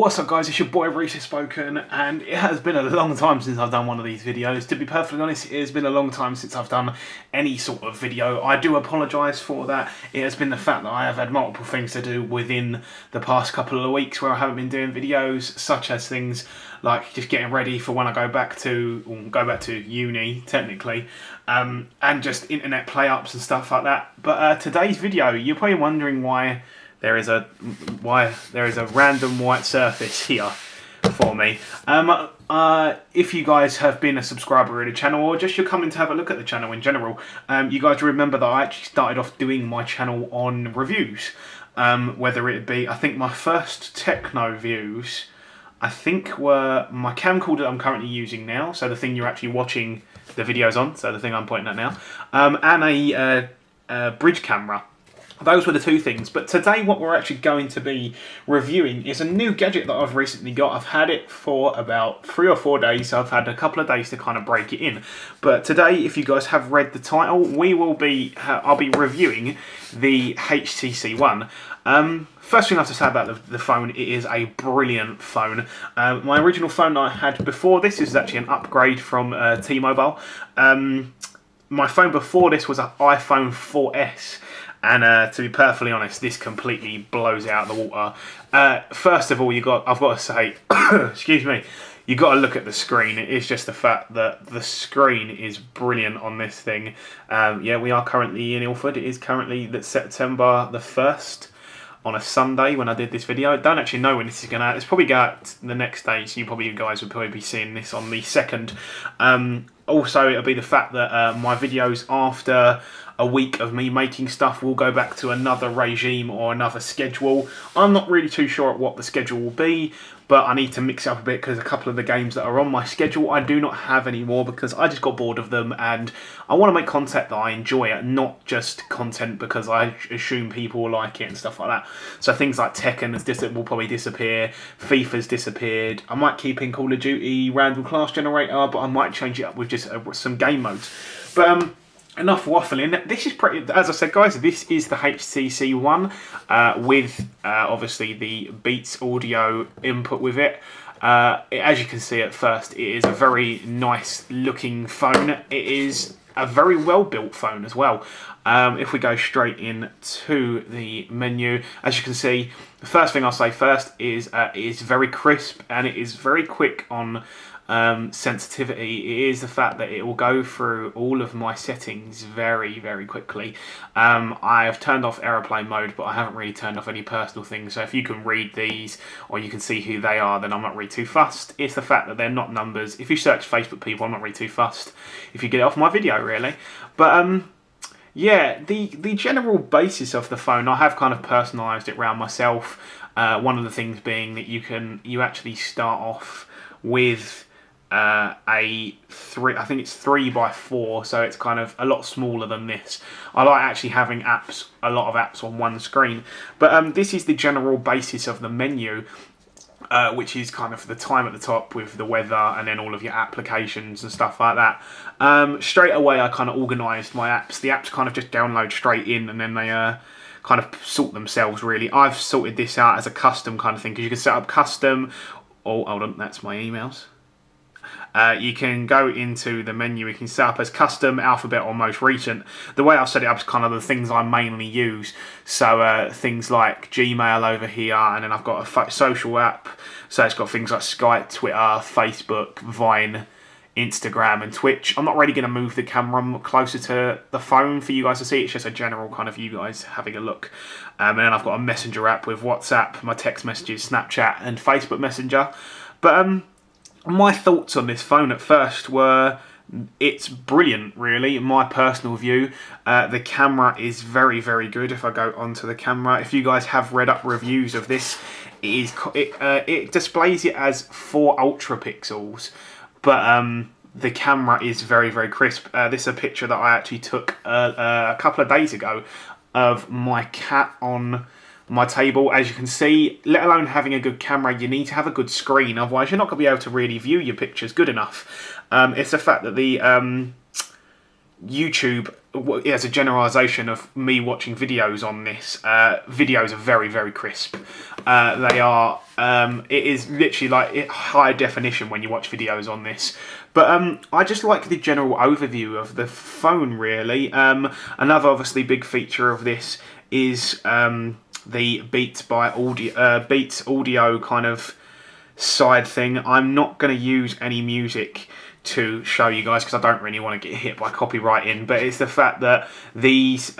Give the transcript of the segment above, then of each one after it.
What's up guys, it's your boy Reese has spoken, and it has been a long time since I've done one of these videos. To be perfectly honest, it has been a long time since I've done any sort of video. I do apologise for that. It has been the fact that I have had multiple things to do within the past couple of weeks where I haven't been doing videos, such as things like just getting ready for when I go back to uni, technically, and just internet play-ups and stuff like that. But today's video, you're probably wondering why there is a random white surface here for me. If you guys have been a subscriber of the channel, or just you're coming to have a look at the channel in general, you guys remember that I actually started off doing my channel on reviews. Whether it be, I think my first techno views, I think were my camcorder that I'm currently using now, so the thing you're actually watching the videos on, so the thing I'm pointing at now, and a bridge camera. Those were the two things, but today what we're actually going to be reviewing is a new gadget that I've recently got. I've had it for about 3 or 4 days, so I've had a couple of days to kind of break it in. But today, if you guys have read the title, I'll be reviewing the HTC One. First thing I have to say about the phone, it is a brilliant phone. My original phone that I had before this is actually an upgrade from T-Mobile. My phone before this was an iPhone 4S. And to be perfectly honest, this completely blows it out of the water. First of all, I've got to say, excuse me, you got to look at the screen. It is just the fact that the screen is brilliant on this thing. Yeah, we are currently in Ilford. It is currently September the 1st. On a Sunday when I did this video. I don't actually know when this is going to out. It's probably go out the next day, so you guys would probably be seeing this on the 2nd. Also, it'll be the fact that my videos after a week of me making stuff will go back to another regime or another schedule. I'm not really too sure what the schedule will be, but I need to mix it up a bit because a couple of the games that are on my schedule I do not have anymore because I just got bored of them, and I want to make content that I enjoy, not just content because I assume people will like it and stuff like that. So things like Tekken will probably disappear, FIFA's disappeared. I might keep in Call of Duty random class generator, but I might change it up with just some game modes. But enough waffling. This is pretty, as I said guys, this is the HTC One with obviously the Beats audio input with it. As you can see at first, it is a very nice looking phone. It is a very well built phone as well. If we go straight into the menu, as you can see, the first thing I'll say first is it is very crisp and it is very quick on sensitivity. It is the fact that it will go through all of my settings very, very quickly. I have turned off aeroplane mode, but I haven't really turned off any personal things. So if you can read these or you can see who they are, then I'm not really too fussed. It's the fact that they're not numbers. If you search Facebook people, I'm not really too fussed if you get it off my video, really. But yeah, the general basis of the phone, I have kind of personalised it around myself. One of the things being that you actually start off with I think it's 3x4, so it's kind of a lot smaller than this. I like actually having a lot of apps on one screen. But this is the general basis of the menu, which is kind of the time at the top with the weather and then all of your applications and stuff like that. Straight away I kind of organised my apps. The apps kind of just download straight in and then they kind of sort themselves really. I've sorted this out as a custom kind of thing because you can set up custom. Oh, hold on, that's my emails. You can go into the menu, you can set up as custom, alphabet or most recent. The way I've set it up is kind of the things I mainly use. So things like Gmail over here, and then I've got a social app. So it's got things like Skype, Twitter, Facebook, Vine, Instagram and Twitch. I'm not really going to move the camera closer to the phone for you guys to see. It's just a general kind of you guys having a look. And then I've got a messenger app with WhatsApp, my text messages, Snapchat and Facebook Messenger. But my thoughts on this phone at first were it's brilliant, really, in my personal view. The camera is very, very good. If I go onto the camera, if you guys have read up reviews of this, it displays it as 4 ultra pixels, but the camera is very, very crisp. This is a picture that I actually took a couple of days ago of my cat on my table. As you can see, let alone having a good camera, you need to have a good screen, otherwise you're not going to be able to really view your pictures good enough. It's the fact that YouTube, as a generalisation of me watching videos on this, videos are very, very crisp. They are, it is literally like high definition when you watch videos on this. But I just like the general overview of the phone, really. Another obviously big feature of this is the Beats Audio kind of side thing. I'm not going to use any music to show you guys because I don't really want to get hit by copywriting, but it's the fact that these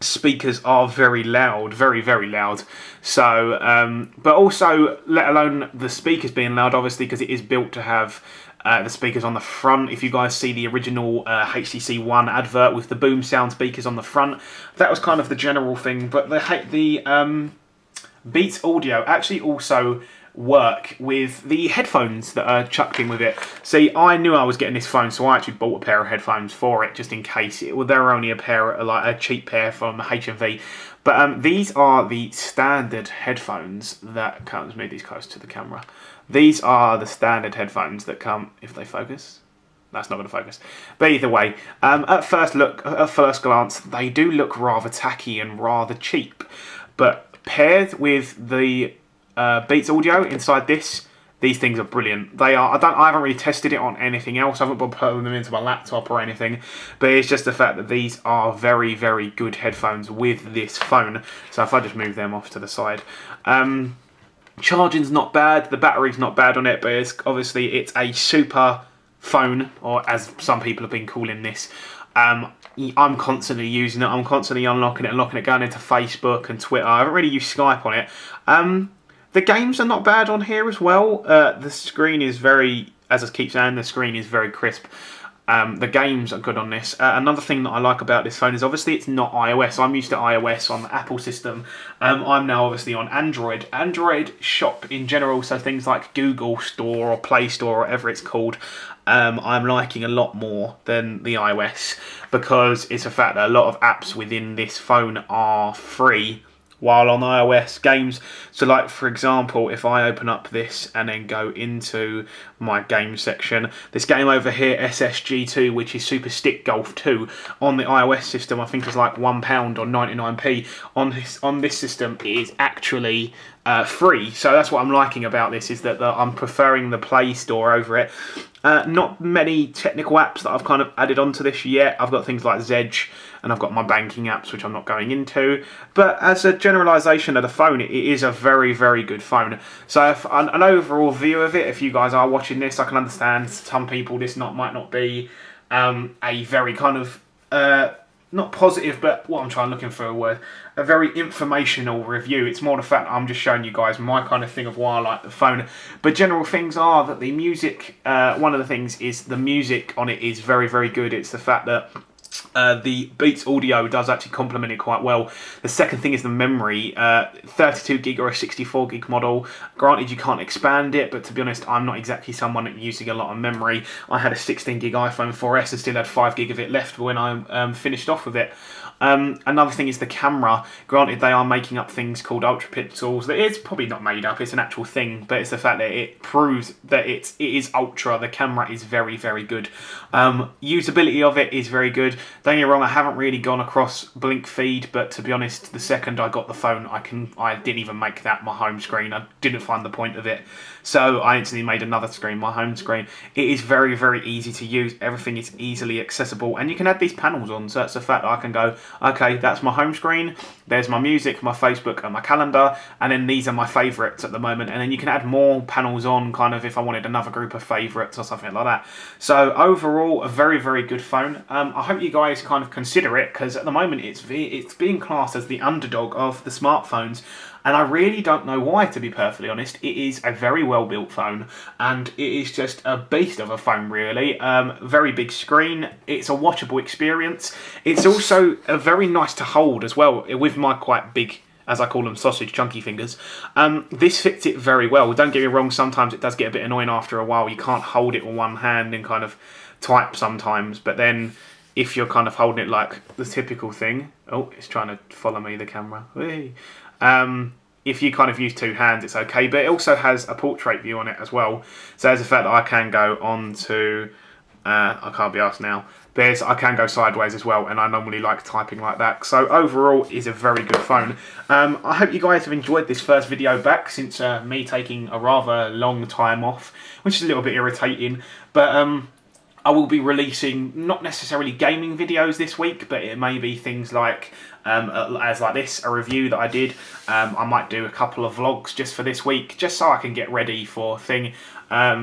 speakers are very loud, very, very loud. So, but also, let alone the speakers being loud, obviously, because it is built to have the speakers on the front. If you guys see the original HTC One advert with the boom sound speakers on the front, that was kind of the general thing. But the Beats Audio actually also work with the headphones that are chucked in with it. See, I knew I was getting this phone, so I actually bought a pair of headphones for it just in case. They were only a pair, like a cheap pair from HMV. But these are the standard headphones that come. Let's move these close to the camera. These are the standard headphones that come. If they focus, that's not going to focus. But either way, at first glance, they do look rather tacky and rather cheap. But paired with the Beats Audio inside this, these things are brilliant. They are. I haven't really tested it on anything else. I haven't been putting them into my laptop or anything. But it's just the fact that these are very, very good headphones with this phone. So if I just move them off to the side, charging's not bad. The battery's not bad on it. But it's a super phone, or as some people have been calling this. I'm constantly using it. I'm constantly unlocking it and locking it, going into Facebook and Twitter. I haven't really used Skype on it. The games are not bad on here as well. The screen is very, as I keep saying, the screen is very crisp. The games are good on this. Another thing that I like about this phone is obviously it's not iOS. I'm used to iOS on the Apple system. I'm now obviously on Android. Android shop in general, so things like Google Store or Play Store or whatever it's called, I'm liking a lot more than the iOS, because it's a fact that a lot of apps within this phone are free, while on iOS games, so like for example, if I open up this and then go into my game section, this game over here, SSG2, which is Super Stick Golf 2, on the iOS system I think is like £1 or 99p. On this system it is actually free. So that's what I'm liking about this, is that I'm preferring the Play Store over it. Not many technical apps that I've kind of added onto this yet. I've got things like Zedge, and I've got my banking apps, which I'm not going into. But as a generalisation of the phone, it is a very, very good phone. So if an overall view of it, if you guys are watching this, I can understand some people this might not be a very kind of not positive, but what I'm looking for a word, a very informational review. It's more the fact that I'm just showing you guys my kind of thing of why I like the phone. But general things are that the music, one of the things is the music on it is very, very good. It's the fact that the Beats Audio does actually complement it quite well. The second thing is the memory, 32 gig or a 64 gig model. Granted, you can't expand it, but to be honest, I'm not exactly someone using a lot of memory. I had a 16 gig iPhone 4S and still had 5 gig of it left when I finished off with it. Another thing is the camera. Granted, they are making up things called ultra pixels. It's probably not made up, it's an actual thing, but it's the fact that it proves that it is ultra. The camera is very, very good. Usability of it is very good. Don't get me wrong, I haven't really gone across blink feed, but to be honest, the second I got the phone, I didn't even make that my home screen. I didn't find the point of it. So I instantly made another screen, my home screen. It is very, very easy to use. Everything is easily accessible, and you can add these panels on. So that's the fact that I can go, okay, that's my home screen, there's my music, my Facebook and my calendar, and then these are my favourites at the moment. And then you can add more panels on, kind of if I wanted another group of favourites or something like that. So overall, a very, very good phone. I hope you guys kind of consider it, because at the moment it's being classed as the underdog of the smartphones. And I really don't know why, to be perfectly honest. It is a very well built phone, and it is just a beast of a phone, really. Very big screen. It's a watchable experience. It's also very nice to hold as well, with my quite big, as I call them, sausage chunky fingers. This fits it very well. Don't get me wrong, sometimes it does get a bit annoying after a while. You can't hold it with one hand and kind of type sometimes, but then if you're kind of holding it like the typical thing, oh, it's trying to follow me, the camera. If you kind of use two hands, it's okay, but it also has a portrait view on it as well. So there's the fact that I can go on to I can't be asked now. I can go sideways as well, and I normally like typing like that. So overall, it's a very good phone. I hope you guys have enjoyed this first video back since me taking a rather long time off, which is a little bit irritating. But I will be releasing not necessarily gaming videos this week, but it may be things like, as like this, a review that I did. I might do a couple of vlogs just for this week, just so I can get ready for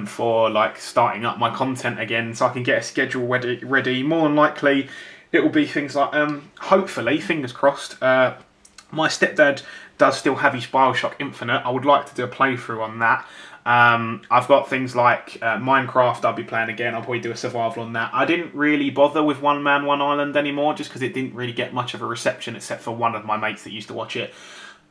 for like starting up my content again, so I can get a schedule ready. More than likely, it will be things like, hopefully, fingers crossed, my stepdad does still have his Bioshock Infinite. I would like to do a playthrough on that. I've got things like Minecraft I'll be playing again. I'll probably do a survival on that. I didn't really bother with One Man, One Island anymore, just because it didn't really get much of a reception, except for one of my mates that used to watch it.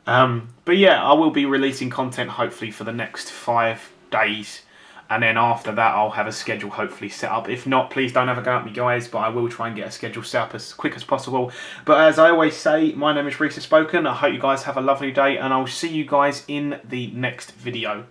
But yeah, I will be releasing content hopefully for the next 5 days. And then after that, I'll have a schedule hopefully set up. If not, please don't have a go at me, guys, but I will try and get a schedule set up as quick as possible. But as I always say, my name is Reese Spoken. I hope you guys have a lovely day, and I'll see you guys in the next video.